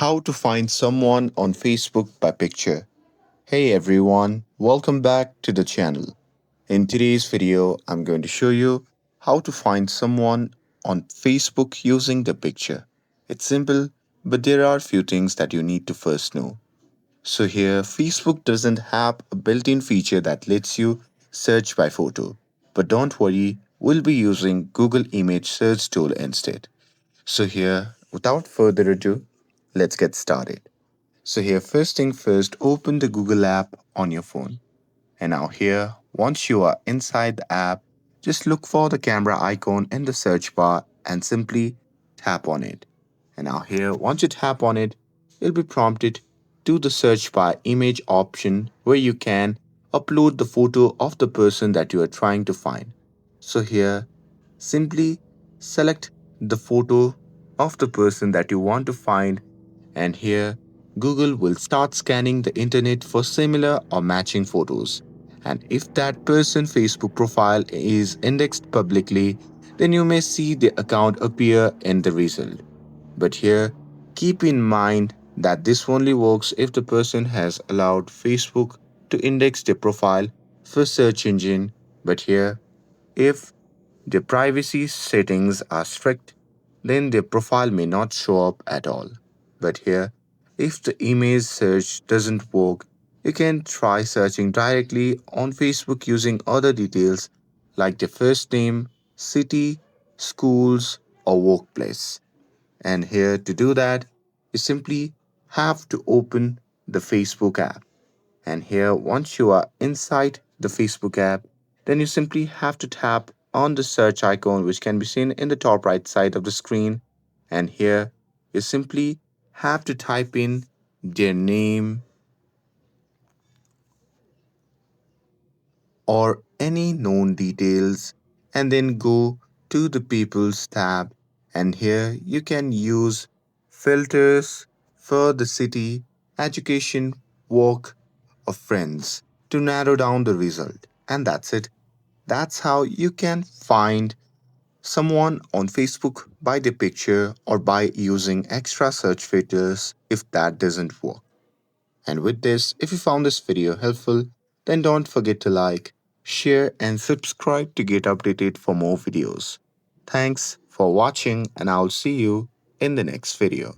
How to find someone on Facebook by picture. Hey everyone, welcome back to the channel. In today's video, I'm going to show you how to find someone on Facebook using the picture. It's simple, but there are a few things that you need to first know. So here, Facebook doesn't have a built-in feature that lets you search by photo. But don't worry, we'll be using Google Image Search tool instead. So here, without further ado, let's get started. So here, first thing first, open the Google app on your phone. And now here, once you are inside the app, just look for the camera icon in the search bar and simply tap on it. And now here, once you tap on it, you'll be prompted to the search bar image option where you can upload the photo of the person that you are trying to find. So here, simply select the photo of the person that you want to find, and here Google will start scanning the internet for similar or matching photos. And if that person's Facebook profile is indexed publicly, then you may see the account appear in the result. But here, keep in mind that this only works if the person has allowed Facebook to index their profile for search engine. But here, if the privacy settings are strict, then their profile may not show up at all. But here, if the image search doesn't work, you can try searching directly on Facebook using other details like the first name, city, schools, or workplace. And here to do that, you simply have to open the Facebook app. And here, once you are inside the Facebook app, then you simply have to tap on the search icon, which can be seen in the top right side of the screen. And here, you simply have to type in their name or any known details, and then go to the People's tab. And here, you can use filters for the city, education, work, or friends to narrow down the result. And that's it. That's how you can find someone on Facebook by the picture or by using extra search filters if that doesn't work. And with this, if you found this video helpful, then don't forget to like, share, and subscribe to get updated for more videos. Thanks for watching, and I'll see you in the next video.